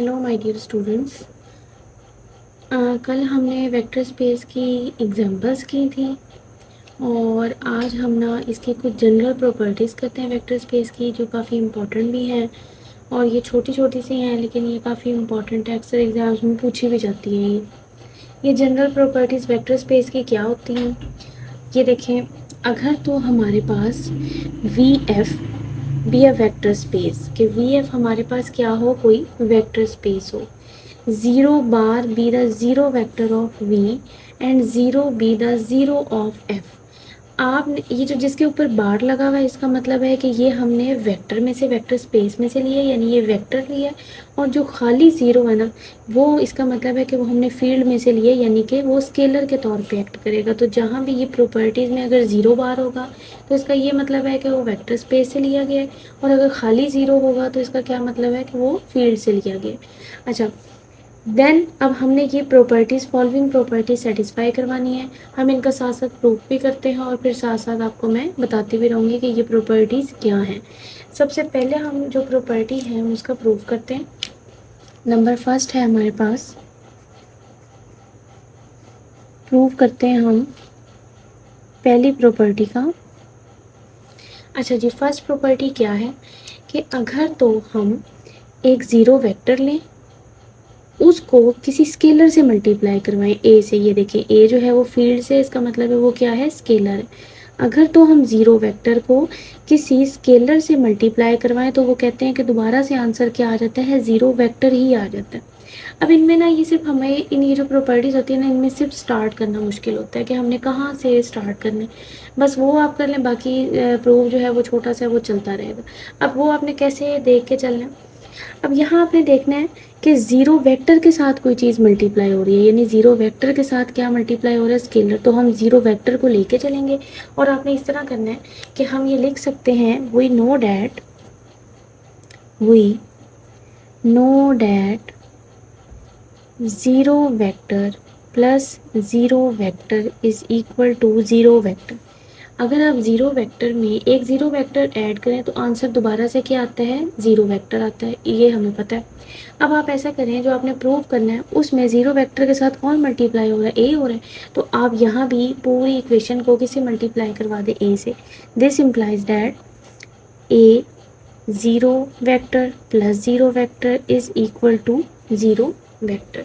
Hello my dear students. कल हमने vector space की एग्जांपल्स की थी और आज हम ना इसकी कुछ जनरल प्रॉपर्टीज़ करते हैं वेक्टर स्पेस की, जो काफ़ी इम्पोर्टेंट भी हैं और ये छोटी छोटी सी हैं, लेकिन ये काफ़ी इम्पोर्टेंट है, अक्सर एग्जाम्स में पूछी भी जाती हैं। ये जनरल प्रॉपर्टीज़ वेक्टर स्पेस की क्या होती हैं, ये देखें। अगर तो हमारे पास V F be a vector space, कि वी एफ हमारे पास क्या हो, कोई वेक्टर स्पेस हो, 0 bar be the zero vector of v and 0 be the zero of f। आपने ये जो जिसके ऊपर बार लगा हुआ है, इसका मतलब है कि ये हमने वेक्टर में से, वेक्टर स्पेस में से लिया, यानी ये वेक्टर लिया। और जो खाली ज़ीरो है ना, वो इसका मतलब है कि वो हमने फील्ड में से लिया, यानी कि वो स्केलर के तौर पे एक्ट करेगा। तो जहाँ भी ये प्रॉपर्टीज़ में अगर ज़ीरो बार होगा तो इसका ये मतलब है कि वो वेक्टर स्पेस से लिया गया है, और अगर खाली ज़ीरो होगा तो इसका क्या मतलब है कि वो फील्ड से लिया गया है। अच्छा, देन अब हमने ये प्रॉपर्टीज़, फॉलोइंग प्रॉपर्टीज़ सेटिस्फाई करवानी है। हम इनका साथ साथ प्रूफ भी करते हैं और फिर साथ साथ आपको मैं बताती भी रहूँगी कि ये प्रॉपर्टीज़ क्या हैं। सबसे पहले हम जो प्रॉपर्टी है हम उसका प्रूफ करते हैं। नंबर फर्स्ट है हमारे पास, प्रूफ करते हैं हम पहली प्रॉपर्टी का। अच्छा जी, फर्स्ट प्रॉपर्टी क्या है कि अगर तो हम एक ज़ीरो वेक्टर लें, उसको किसी स्केलर से मल्टीप्लाई करवाएं, ए से। ये देखिए, ए जो है वो फील्ड से, इसका मतलब है वो क्या है, स्केलर है। अगर तो हम ज़ीरो वेक्टर को किसी स्केलर से मल्टीप्लाई करवाएं तो वो कहते हैं कि दोबारा से आंसर क्या आ जाता है, ज़ीरो वेक्टर ही आ जाता है। अब इनमें ना ये सिर्फ हमें इन ये जो प्रॉपर्टीज़ होती है ना, इनमें सिर्फ स्टार्ट करना मुश्किल होता है कि हमने कहाँ से स्टार्ट करना है। बस वो आप कर लें, बाकी प्रूफ जो है वो छोटा सा है, वो चलता रहेगा। अब वो आपने कैसे देख के चलना है। अब यहाँ आपने देखना है कि ज़ीरो वेक्टर के साथ कोई चीज़ मल्टीप्लाई हो रही है, यानी ज़ीरो वेक्टर के साथ क्या मल्टीप्लाई हो रहा है, स्केलर। तो हम ज़ीरो वेक्टर को लेके चलेंगे और आपने इस तरह करना है कि हम ये लिख सकते हैं, we know that zero vector plus zero vector is equal to zero vector. अगर आप ज़ीरो वेक्टर में एक ज़ीरो वेक्टर ऐड करें तो आंसर दोबारा से क्या आता है, ज़ीरो वेक्टर आता है, ये हमें पता है। अब आप ऐसा करें, जो आपने प्रूव करना है उसमें ज़ीरो वेक्टर के साथ कौन मल्टीप्लाई हो रहा है, ए हो रहा है। तो आप यहाँ भी पूरी इक्वेशन को किससे मल्टीप्लाई करवा दें, ए से। This implies that a zero vector plus zero vector is equal to zero vector.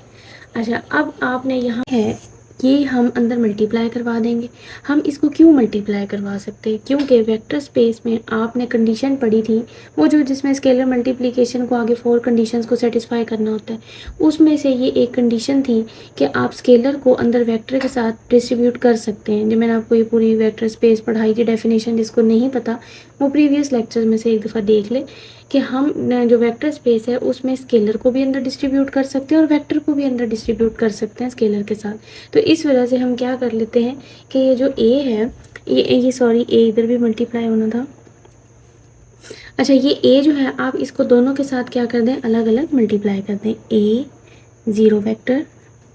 अच्छा, अब आपने यहाँ है, ये हम अंदर मल्टीप्लाई करवा देंगे। हम इसको क्यों मल्टीप्लाई करवा सकते हैं, क्योंकि वेक्टर स्पेस में आपने कंडीशन पढ़ी थी, वो जो जिसमें स्केलर मल्टीप्लिकेशन को आगे 4 कंडीशंस को सेटिस्फाई करना होता है, उसमें से ये एक कंडीशन थी कि आप स्केलर को अंदर वेक्टर के साथ डिस्ट्रीब्यूट कर सकते हैं। जो मैंने आपको ये पूरी वेक्टर स्पेस पढ़ाई थी, डेफिनेशन, जिसको नहीं पता वो प्रीवियस लेक्चर में से एक दफ़ा देख ले, कि हम जो वेक्टर स्पेस है उसमें स्केलर को भी अंदर डिस्ट्रीब्यूट कर सकते हैं और वेक्टर को भी अंदर डिस्ट्रीब्यूट कर सकते हैं स्केलर के साथ। तो इस वजह से हम क्या कर लेते हैं कि ये जो ए है, ये सॉरी, ए इधर भी मल्टीप्लाई होना था। अच्छा, ये ए जो है, आप इसको दोनों के साथ क्या कर दें, अलग अलग मल्टीप्लाई कर दें। ए zero vector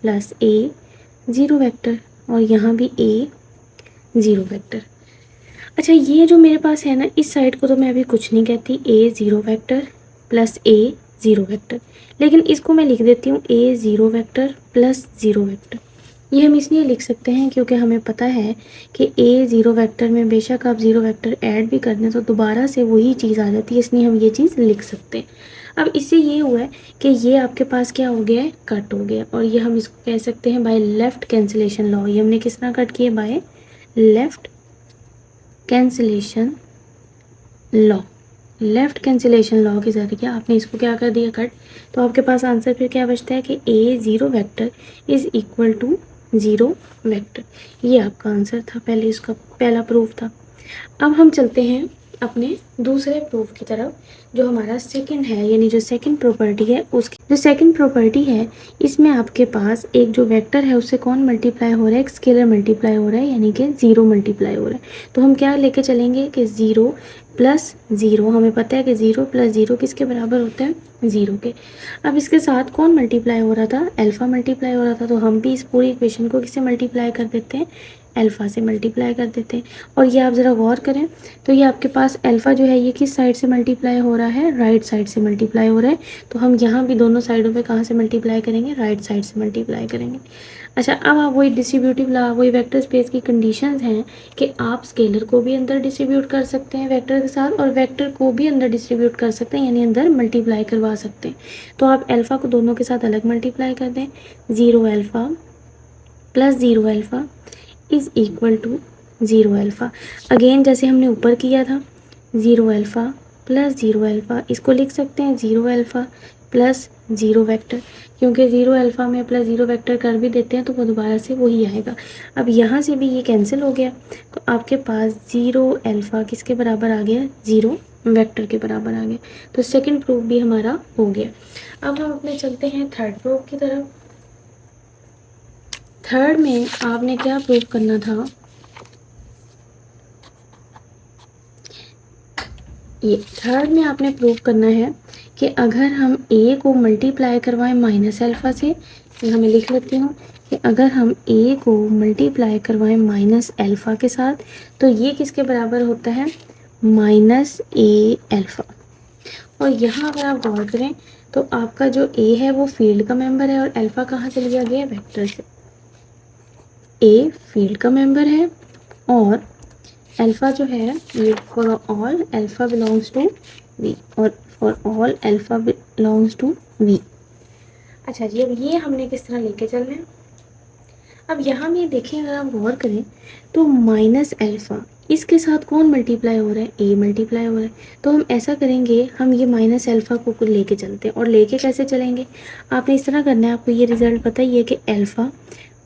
plus a zero vector, और यहाँ भी ए ज़ीरो वेक्टर। अच्छा, ये जो मेरे पास है ना, इस साइड को तो मैं अभी कुछ नहीं कहती, a zero vector plus a zero vector, लेकिन इसको मैं लिख देती हूँ a zero vector plus zero vector. ये हम इसलिए लिख सकते हैं क्योंकि हमें पता है कि ए ज़ीरो वेक्टर में बेशक आप ज़ीरो वेक्टर ऐड भी कर दें तो दोबारा से वही चीज़ आ जाती है, इसलिए हम ये चीज़ लिख सकते हैं। अब इससे ये हुआ है कि ये आपके पास क्या हो गया है, कट हो गया, और ये हम इसको कह सकते हैं बाय लेफ़्ट कैंसिलेशन लॉ। ये हमने किस तरह कट किया, by left cancellation law. Left cancellation law के ज़रिए आपने इसको क्या कर दिया, कट। तो आपके पास आंसर फिर क्या बचता है कि a zero vector is equal to zero vector. ये आपका आंसर था, पहले इसका पहला प्रूफ था। अब हम चलते हैं अपने दूसरे प्रूफ की तरफ, जो हमारा सेकंड है, यानी जो सेकंड प्रॉपर्टी है उसकी। जो सेकंड प्रॉपर्टी है, इसमें आपके पास एक जो वेक्टर है उससे कौन मल्टीप्लाई हो रहा है, एक स्केलर मल्टीप्लाई हो रहा है, यानी कि ज़ीरो मल्टीप्लाई हो रहा है। तो हम क्या लेके चलेंगे कि ज़ीरो प्लस ज़ीरो, हमें पता है कि ज़ीरो प्लस ज़ीरो किसके बराबर होता है, ज़ीरो के। अब इसके साथ कौन मल्टीप्लाई हो रहा था, अल्फ़ा मल्टीप्लाई हो रहा था, तो हम भी इस पूरी इक्वेशन को किससे मल्टीप्लाई कर देते हैं, अल्फ़ा से मल्टीप्लाई कर देते हैं। और ये आप ज़रा गौर करें तो ये आपके पास अल्फ़ा जो है ये किस साइड से मल्टीप्लाई हो रहा है, राइट साइड से मल्टीप्लाई हो रहा है। तो हम यहाँ भी दोनों साइडों पे कहाँ से मल्टीप्लाई करेंगे, राइट साइड से मल्टीप्लाई करेंगे। अच्छा, अब आप वही डिस्ट्रीब्यूटिव लॉ, वही वेक्टर स्पेस की कंडीशंस हैं कि आप स्केलर को भी अंदर डिस्ट्रीब्यूट कर सकते हैं वेक्टर के साथ, और वेक्टर को भी अंदर डिस्ट्रीब्यूट कर सकते हैं, यानी अंदर मल्टीप्लाई करवा सकते हैं। तो आप अल्फ़ा को दोनों के साथ अलग मल्टीप्लाई कर दें, 0 alpha plus 0 alpha is equal to 0 alpha. Again जैसे हमने ऊपर किया था, 0 अल्फ़ा प्लस 0 अल्फ़ा, इसको लिख सकते हैं 0 अल्फ़ा प्लस 0 वेक्टर, क्योंकि 0 अल्फ़ा में प्लस 0 वेक्टर कर भी देते हैं तो वो दोबारा से वही आएगा। अब यहाँ से भी ये कैंसिल हो गया, तो आपके पास 0 अल्फ़ा किसके बराबर आ गया, 0 वेक्टर के बराबर आ गया। तो सेकंड प्रूफ भी हमारा हो गया। अब हम अपने चलते हैं थर्ड प्रूफ की तरफ। थर्ड में आपने क्या प्रूफ करना था, ये थर्ड में आपने प्रूफ करना है कि अगर हम a को मल्टीप्लाई करवाएं माइनस अल्फ़ा से, ये हमें लिख लेती हूँ कि अगर हम a को मल्टीप्लाई करवाएं माइनस अल्फ़ा के साथ तो ये किसके बराबर होता है, माइनस a अल्फ़ा। और यहाँ अगर आप गौर करें तो आपका जो a है वो फील्ड का मेंबर है और अल्फ़ा कहाँ से लिया गया है, वेक्टर से। a फील्ड का मेंबर है और अल्फ़ा जो है ये for all alpha belongs to V, और for all alpha belongs to V. अच्छा जी, अब ये हमने किस तरह लेके चलना है। अब यहाँ भी देखें, अगर आप गौर करें तो माइनस अल्फ़ा इसके साथ कौन मल्टीप्लाई हो रहा है, ए मल्टीप्लाई हो रहा है। तो हम ऐसा करेंगे, हम ये माइनस अल्फ़ा को लेके चलते हैं। और लेके कैसे चलेंगे, आपने इस तरह करना है, आपको ये रिजल्ट पता ही है कि अल्फ़ा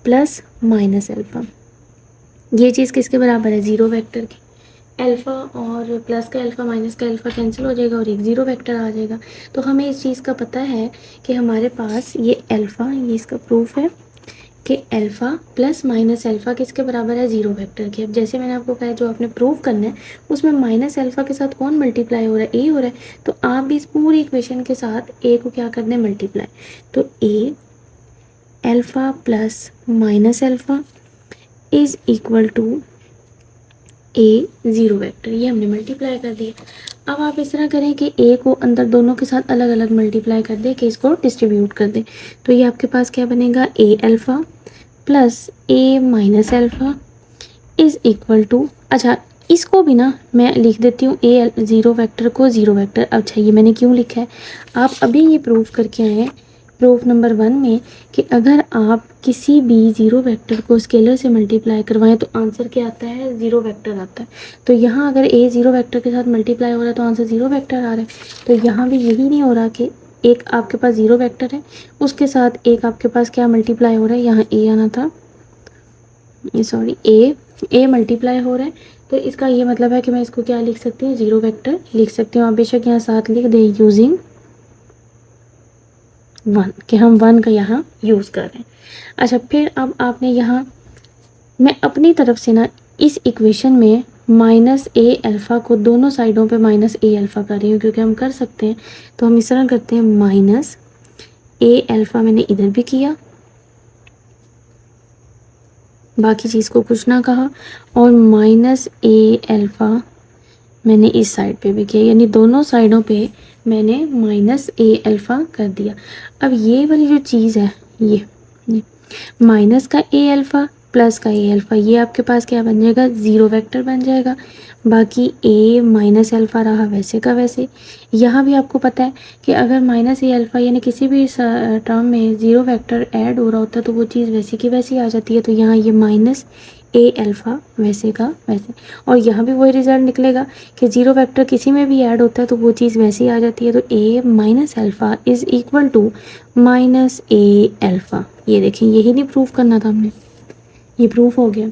प्लस माइनस अल्फ़ा ये चीज़ किसके बराबर है, 0 वेक्टर की। अल्फ़ा और प्लस का अल्फ़ा माइनस का अल्फ़ा कैंसिल हो जाएगा और एक 0 वेक्टर आ जाएगा। तो हमें इस चीज़ का पता है कि हमारे पास ये अल्फ़ा, ये इसका प्रूफ है कि अल्फ़ा प्लस माइनस अल्फ़ा किसके बराबर है, 0 वेक्टर के। अब जैसे मैंने आपको कहा जो आपने प्रूफ करना है उसमें माइनस अल्फ़ा के साथ कौन मल्टीप्लाई हो रहा है, ए हो रहा है। तो आप भी इस पूरी इक्वेशन के साथ ए को क्या कर दें, मल्टीप्लाई। तो a alpha plus minus alpha is equal to a 0 vector, ये हमने मल्टीप्लाई कर दिया। अब आप इस तरह करें कि ए को अंदर दोनों के साथ अलग अलग मल्टीप्लाई कर दें, कि इसको डिस्ट्रीब्यूट कर दें। तो ये आपके पास क्या बनेगा, a alpha plus a minus alpha is equal to, अच्छा इसको भी ना मैं लिख देती हूँ ए 0 वेक्टर को 0 वेक्टर। अच्छा ये मैंने क्यों लिखा है, आप अभी ये प्रूफ करके आए हैं प्रूफ नंबर 1 में कि अगर आप किसी भी 0 वेक्टर को स्केलर से मल्टीप्लाई करवाएं तो आंसर क्या आता है, 0 वेक्टर आता है। तो यहाँ अगर ए 0 वेक्टर के साथ मल्टीप्लाई हो रहा है तो आंसर 0 वेक्टर आ रहा है। तो यहाँ भी यही नहीं हो रहा कि एक आपके पास 0 वेक्टर है उसके साथ एक आपके पास क्या मल्टीप्लाई हो रहा है, यहाँ ए आना था, सॉरी ए मल्टीप्लाई हो रहा है। तो इसका ये मतलब है कि मैं इसको क्या लिख सकती हूँ, 0 वेक्टर लिख सकती हूँ। आप बेशक यहाँ साथ लिख दें यूजिंग 1, कि हम 1 का यहाँ यूज़ कर रहे हैं। अच्छा फिर अब आपने यहाँ, मैं अपनी तरफ से ना इस इक्वेशन में माइनस ए अल्फ़ा को दोनों साइडों पे माइनस ए अल्फ़ा कर रही हूँ क्योंकि हम कर सकते हैं। तो हम इस तरह करते हैं, माइनस ए अल्फ़ा मैंने इधर भी किया, बाकी चीज़ को कुछ ना कहा, और माइनस ए अल्फ़ा मैंने इस साइड पे भी किया, यानी दोनों साइडों पे मैंने माइनस ए अल्फ़ा कर दिया। अब ये वाली जो चीज़ है ये माइनस का ए अल्फ़ा प्लस का ए अल्फ़ा, ये आपके पास क्या बन जाएगा, 0 वेक्टर बन जाएगा। बाकी ए माइनस अल्फ़ा रहा वैसे का वैसे। यहाँ भी आपको पता है कि अगर माइनस ए अल्फ़ा यानी किसी भी टर्म में 0 वेक्टर ऐड हो रहा होता है तो वो चीज़ वैसी की वैसी आ जाती है। तो यहाँ ये माइनस ए अल्फ़ा वैसे का वैसे, और यहाँ भी वही रिजल्ट निकलेगा कि 0 वेक्टर किसी में भी ऐड होता है तो वो चीज़ वैसी आ जाती है। तो a minus alpha is equal to minus a alpha. ये देखें, यही नहीं प्रूफ करना था हमने, ये प्रूफ हो गया।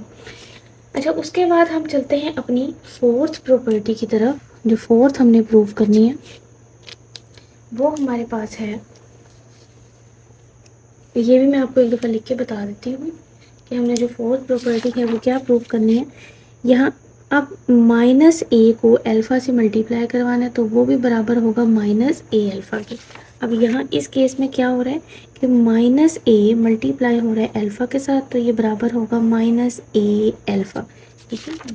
अच्छा उसके बाद हम चलते हैं अपनी फोर्थ प्रॉपर्टी की तरफ। जो फोर्थ हमने प्रूफ करनी है वो हमारे पास है, ये भी मैं आपको एक दफ़ा लिख के बता देती हूँ कि हमने जो फोर्थ प्रॉपर्टी है वो क्या प्रूफ करनी है। यहाँ अब माइनस ए को अल्फ़ा से मल्टीप्लाई करवाना है तो वो भी बराबर होगा माइनस ए अल्फ़ा के। अब यहाँ इस केस में क्या हो रहा है कि माइनस ए मल्टीप्लाई हो रहा है अल्फ़ा के साथ, तो ये बराबर होगा माइनस ए अल्फ़ा, ठीक है।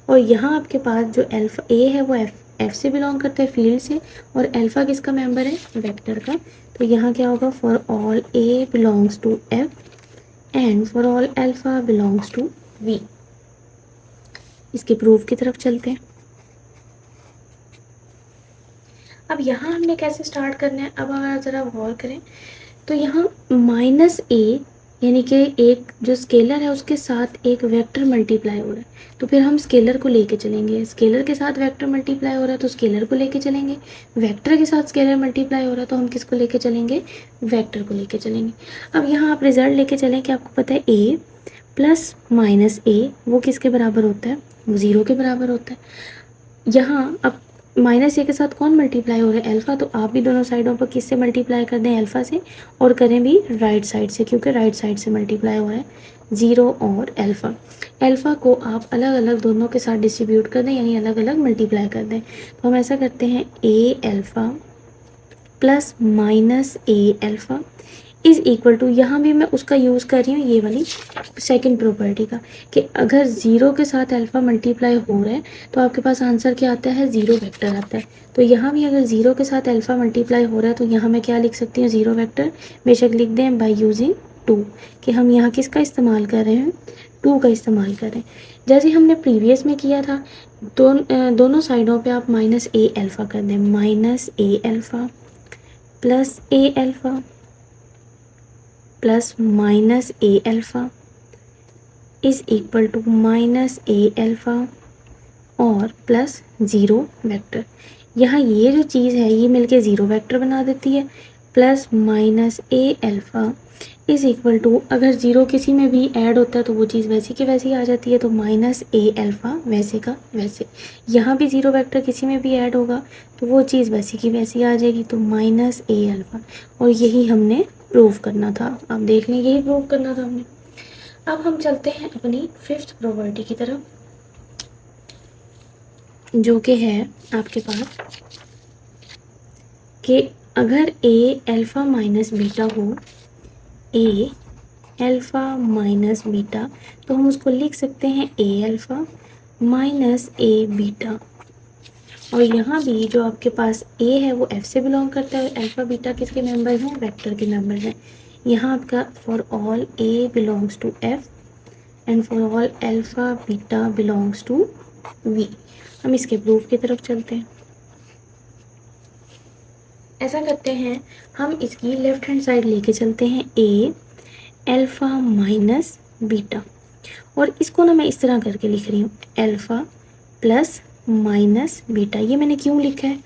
और यहाँ आपके पास जो अल्फ़ा ए है वो एफ से बिलोंग करता है, फील्ड से, और अल्फ़ा किसका मेंबर है, वेक्टर का। तो यहाँ क्या होगा, for all A belongs to F and for all alpha belongs to V. इसके प्रूफ की तरफ चलते हैं। अब यहाँ हमने कैसे स्टार्ट करना है, अब अगर ज़रा गौर करें तो यहाँ माइनस ए यानी कि एक जो स्केलर है उसके साथ एक वेक्टर मल्टीप्लाई हो रहा है, तो फिर हम स्केलर को लेके चलेंगे। स्केलर के साथ वेक्टर मल्टीप्लाई हो रहा है तो स्केलर को लेके चलेंगे, वेक्टर के साथ स्केलर मल्टीप्लाई हो रहा है तो हम किसको लेके चलेंगे, वेक्टर को लेके चलेंगे। अब यहाँ आप रिजल्ट लेके चलें कि आपको पता है ए प्लस माइनस ए वो किसके बराबर होता है, वो 0 के बराबर होता है। यहाँ अब माइनस ए के साथ कौन मल्टीप्लाई हो रहा है, अल्फ़ा, तो आप भी दोनों साइडों पर किससे मल्टीप्लाई कर दें, अल्फ़ा से, और करें भी राइट साइड से, क्योंकि राइट साइड से मल्टीप्लाई हो रहा है 0 और अल्फ़ा। अल्फ़ा को आप अलग अलग दोनों के साथ डिस्ट्रीब्यूट कर दें, यानी अलग अलग मल्टीप्लाई कर दें। तो हम ऐसा करते हैं a alpha plus minus a alpha is equal to, यहाँ भी मैं उसका यूज़ कर रही हूँ ये वाली सेकंड प्रॉपर्टी का, कि अगर 0 के साथ अल्फ़ा मल्टीप्लाई हो रहा है तो आपके पास आंसर क्या आता है, 0 वेक्टर आता है। तो यहाँ भी अगर 0 के साथ अल्फ़ा मल्टीप्लाई हो रहा है तो यहाँ मैं क्या लिख सकती हूँ, 0 वेक्टर बेशक लिख दें बाय यूजिंग 2, कि हम यहाँ किसका इस्तेमाल कर रहे हैं, 2 का इस्तेमाल कर रहे हैं। जैसे हमने प्रीवियस में किया था, दोनों साइडों पर आप माइनस ए अल्फ़ा कर दें, minus a alpha plus a alpha plus minus a alpha is equal to minus a alpha और प्लस 0 वेक्टर। यहाँ ये जो चीज़ है ये मिलके 0 वेक्टर बना देती है, plus minus a alpha is equal to, अगर 0 किसी में भी ऐड होता है तो वो चीज़ वैसी की वैसी आ जाती है, तो माइनस ए अल्फ़ा वैसे का वैसे। यहाँ भी 0 वेक्टर किसी में भी ऐड होगा तो वो चीज़ वैसी की वैसी आ जाएगी, तो माइनस ए अल्फ़ा। और यही हमने प्रूव करना था, आप देख लें यही प्रूव करना था हमने। अब हम चलते हैं अपनी फिफ्थ प्रॉपर्टी की तरफ, जो कि है आपके पास कि अगर ए अल्फ़ा माइनस बीटा हो, ए अल्फ़ा माइनस बीटा, तो हम उसको लिख सकते हैं a alpha minus a beta. और यहाँ भी जो आपके पास ए है वो एफ से बिलोंग करता है, अल्फ़ा बीटा किसके मेंबर हैं, वेक्टर के मेंबर हैं। यहाँ आपका for all A belongs to F and for all alpha beta belongs to V. हम इसके प्रूफ की तरफ चलते हैं। ऐसा करते हैं, हम इसकी लेफ्ट हैंड साइड लेके चलते हैं ए अल्फ़ा माइनस बीटा, और इसको ना मैं इस तरह करके लिख रही हूँ, अल्फ़ा प्लस माइनस बीटा। ये मैंने क्यों लिखा है,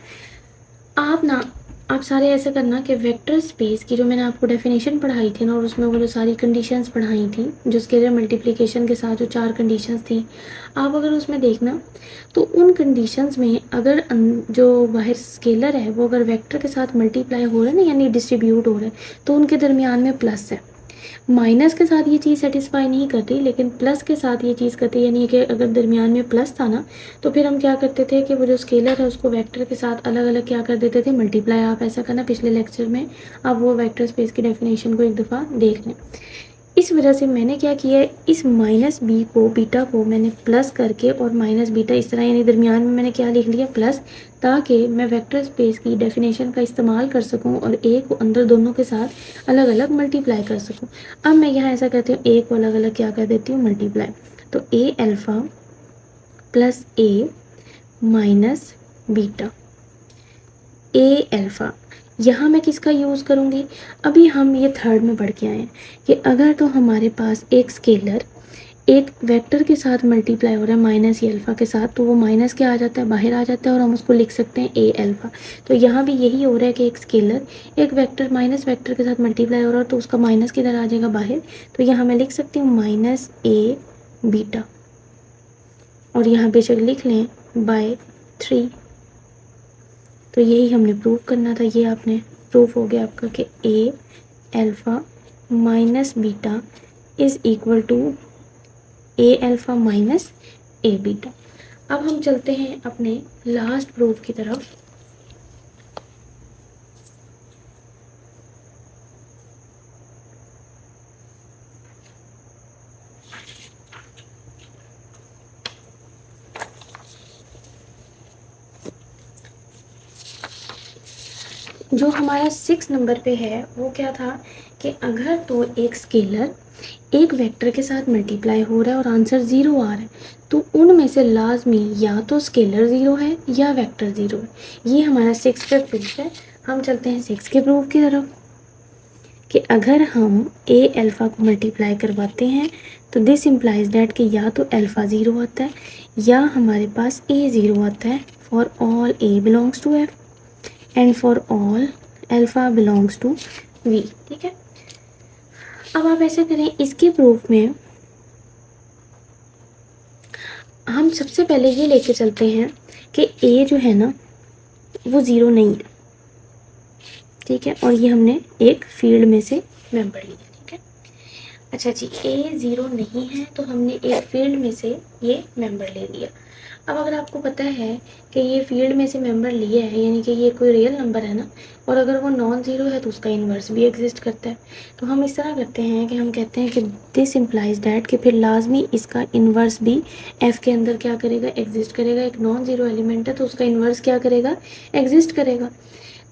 आप सारे ऐसे करना कि वेक्टर स्पेस की जो मैंने आपको डेफिनेशन पढ़ाई थी ना, और उसमें वो जो सारी कंडीशंस पढ़ाई थी, जो स्केलर मल्टीप्लिकेशन के साथ जो 4 कंडीशंस थी, आप अगर उसमें देखना तो उन कंडीशंस में अगर जो बाहर स्केलर है वो अगर वेक्टर के साथ मल्टीप्लाई हो रहा है ना, यानी डिस्ट्रीब्यूट हो रहा है, तो उनके दरमियान में प्लस है। माइनस के साथ ये चीज़ सेटिस्फाई नहीं करती, लेकिन प्लस के साथ ये चीज़ करती है, यानी कि अगर दरमियान में प्लस था ना, तो फिर हम क्या करते थे कि वो जो स्केलर है उसको वेक्टर के साथ अलग अलग क्या कर देते थे, मल्टीप्लाई। आप ऐसा करना पिछले लेक्चर में, आप वो वेक्टर स्पेस की डेफिनेशन को एक दफ़ा देख लें। इस वजह से मैंने क्या किया है, इस माइनस बी को बीटा को मैंने प्लस करके और माइनस बीटा इस तरह, यानी दरमियान में मैंने क्या लिख लिया, प्लस, ताकि मैं वेक्टर स्पेस की डेफिनेशन का इस्तेमाल कर सकूं और ए को अंदर दोनों के साथ अलग अलग मल्टीप्लाई कर सकूं। अब मैं यहाँ ऐसा करती हूँ, ए को अलग अलग क्या कर देती हूँ, मल्टीप्लाई। तो a alpha plus a minus beta, A alpha, यहाँ मैं किसका यूज़ करूँगी, अभी हम ये थर्ड में पढ़ के आए हैं कि अगर तो हमारे पास एक स्केलर एक वेक्टर के साथ मल्टीप्लाई हो रहा है माइनस ए अल्फ़ा के साथ, तो वो माइनस क्या आ जाता है, बाहर आ जाता है, और हम उसको लिख सकते हैं ए अल्फ़ा। तो यहाँ भी यही हो रहा है कि एक स्केलर एक वेक्टर माइनस वेक्टर के साथ मल्टीप्लाई हो रहा है, तो उसका माइनस किधर आ जाएगा, बाहर। तो यहाँ मैं लिख सकती हूँ माइनस ए बीटा, और यहाँ बेशक लिख लें बाय 3। तो यही हमने प्रूव करना था, ये आपने प्रूफ हो गया आपका कि a alpha minus beta is equal to a alpha minus a beta. अब हम चलते हैं अपने लास्ट प्रूफ की तरफ। जो हमारा 6 नंबर पे है वो क्या था कि अगर तो एक स्केलर एक वेक्टर के साथ मल्टीप्लाई हो रहा है और आंसर 0 आ रहा है तो उनमें से लाजमी या तो स्केलर 0 है या वेक्टर 0 है। ये हमारा 6 पे प्रूफ है। हम चलते हैं 6 के प्रूफ की तरफ कि अगर हम ए अल्फ़ा को मल्टीप्लाई करवाते हैं तो दिस इम्प्लाइज डैट कि या तो अल्फ़ा 0 आता है या हमारे पास ए 0 आता है for all A belongs to F and for all alpha belongs to V. ठीक है, अब आप ऐसा करें, इसके प्रूफ में हम सबसे पहले ये लेके चलते हैं कि ए जो है ना वो 0 नहीं है। ठीक है, और ये हमने एक फील्ड में से मेंबर लिया। ठीक है, अच्छा जी, ए 0 नहीं है तो हमने एक फील्ड में से ये मेंबर ले लिया। अब अगर आपको पता है कि ये फील्ड में से मेंबर लिया है यानी कि ये कोई रियल नंबर है ना, और अगर वो नॉन ज़ीरो है तो उसका इन्वर्स भी एग्जिस्ट करता है। तो हम इस तरह करते हैं कि हम कहते हैं कि दिस इम्प्लाइज डैट कि फिर लाजमी इसका इन्वर्स भी एफ़ के अंदर क्या करेगा, एग्जिस्ट करेगा। एक नॉन ज़ीरो एलिमेंट है तो उसका इन्वर्स क्या करेगा, एग्जिस्ट करेगा।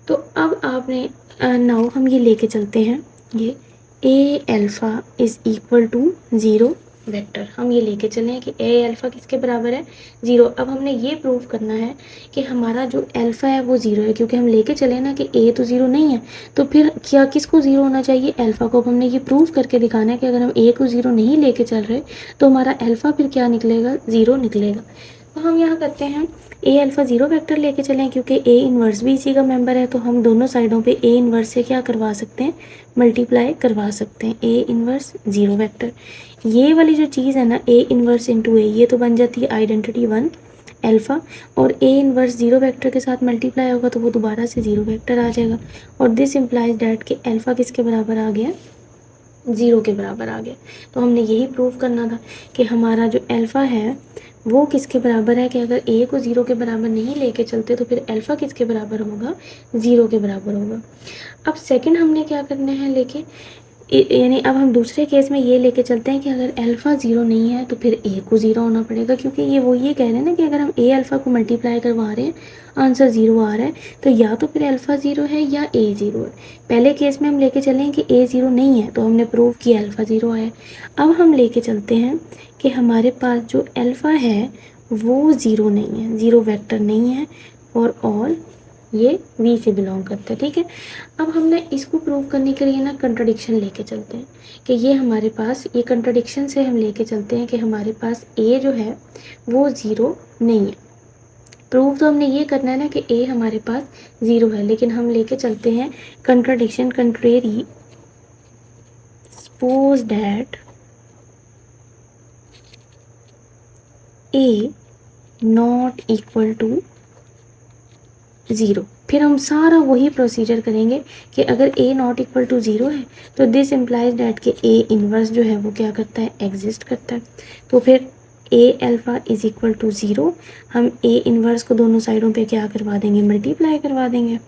तो अब आपने नाउ हम ये लेके चलते हैं, ये a alpha is equal to 0 vector. हम ये लेके चले हैं कि ए अल्फ़ा किसके बराबर है, 0। अब हमने ये प्रूव करना है कि हमारा जो अल्फ़ा है वो 0 है, क्योंकि हम लेके चले ना कि ए तो 0 नहीं है तो फिर क्या किसको 0 होना चाहिए, अल्फ़ा को। अब हमने ये प्रूव करके दिखाना है कि अगर हम ए को 0 नहीं लेके चल रहे तो हमारा अल्फ़ा फिर क्या निकलेगा, 0 निकलेगा। तो हम यहाँ करते हैं ए अल्फ़ा 0 वेक्टर लेके चलें, क्योंकि ए इन्वर्स भी इसी का मेंबर है तो हम दोनों साइडों पे ए इन्वर्स से क्या करवा सकते हैं, मल्टीप्लाई करवा सकते हैं। ए इन्वर्स 0 वेक्टर, ये वाली जो चीज़ है ना ए इन्वर्स इंटू ए, ये तो बन जाती है आइडेंटिटी 1 अल्फ़ा, और ए इन्वर्स 0 वेक्टर के साथ मल्टीप्लाई होगा तो वो दोबारा से 0 वेक्टर आ जाएगा। और दिस इम्प्लाइज डैट कि अल्फ़ा किसके बराबर आ गया, 0 के बराबर आ गया। तो हमने यही प्रूव करना था कि हमारा जो अल्फ़ा है वो किसके बराबर है, कि अगर ए को 0 के बराबर नहीं लेके चलते तो फिर अल्फ़ा किसके बराबर होगा, 0 के बराबर होगा। अब सेकंड हमने क्या करना है लेके, यानी अब हम दूसरे केस में ये लेके चलते हैं कि अगर अल्फ़ा 0 नहीं है तो फिर ए को 0 होना पड़ेगा, क्योंकि ये कह रहे हैं ना कि अगर हम ए अल्फ़ा को मल्टीप्लाई करवा रहे हैं आंसर 0 आ रहा है तो या तो फिर अल्फ़ा 0 है या ए 0 है। पहले केस में हम लेके चलें कि ए 0 नहीं है तो हमने प्रूव किया अल्फ़ा 0 आया। अब हम लेके चलते हैं कि हमारे पास जो अल्फ़ा है वो 0 नहीं है, 0 वेक्टर नहीं है और ऑल ये वी से बिलोंग करता है। ठीक है, अब हमने इसको प्रूव करने के लिए ना कंट्राडिक्शन लेके चलते हैं कि ये हमारे पास, ये कंट्राडिक्शन से हम लेके चलते हैं कि हमारे पास ए जो है वो 0 नहीं है। प्रूव तो हमने ये करना है ना कि ए हमारे पास 0 है, लेकिन हम लेके चलते हैं contradiction contrary. Suppose that A not equal to 0। फिर हम सारा वही प्रोसीजर करेंगे कि अगर ए नॉट इक्वल टू 0 है तो दिस इम्प्लाइज डैट कि ए इन्वर्स जो है वो क्या करता है, एग्जिस्ट करता है। तो फिर ए अल्फ़ा इज़ इक्वल टू 0, हम ए इन्वर्स को दोनों साइडों पे क्या करवा देंगे, मल्टीप्लाई करवा देंगे।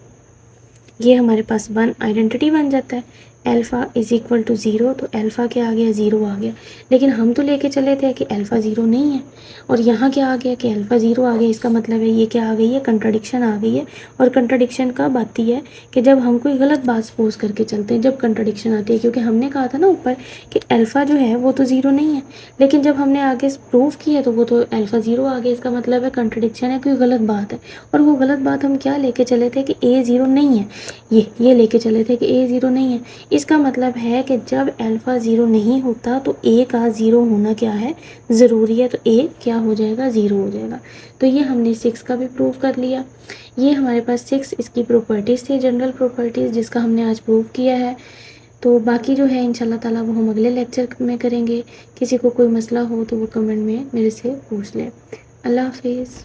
ये हमारे पास 1 आइडेंटिटी बन जाता है। अल्फ़ा इज़ इक्वल टू 0 तो अल्फ़ा क्या आ गया, 0 आ गया। लेकिन हम तो लेके चले थे कि अल्फ़ा 0 नहीं है और यहाँ क्या आ गया कि अल्फ़ा 0 आ गया। इसका मतलब है ये क्या आ गई है, कंट्राडिक्शन आ गई है। और कंट्राडिक्शन कब आती है कि जब हम कोई गलत बात सपोज करके चलते हैं, जब कंट्राडिक्शन आती है। क्योंकि हमने कहा था ना ऊपर कि अल्फ़ा जो है वो तो 0 नहीं है, लेकिन जब हमने आगे प्रूव किया तो वो तो अल्फ़ा 0 आ गया। इसका मतलब है कंट्राडिक्शन है, कोई गलत बात है। और वो गलत बात हम क्या लेके चले थे कि ए 0 नहीं है, ये लेके चले थे कि ए 0 नहीं है। इसका मतलब है कि जब अल्फ़ा 0 नहीं होता तो ए का 0 होना क्या है, ज़रूरी है। तो ए क्या हो जाएगा, 0 हो जाएगा। तो ये हमने 6 का भी प्रूव कर लिया। ये हमारे पास 6 इसकी प्रॉपर्टीज़ थी, जनरल प्रॉपर्टीज़, जिसका हमने आज प्रूव किया है। तो बाकी जो है इंशाल्लाह ताला वो हम अगले लेक्चर में करेंगे। किसी को कोई मसला हो तो वो कमेंट में मेरे से पूछ लें। अल्लाह हाफिज़।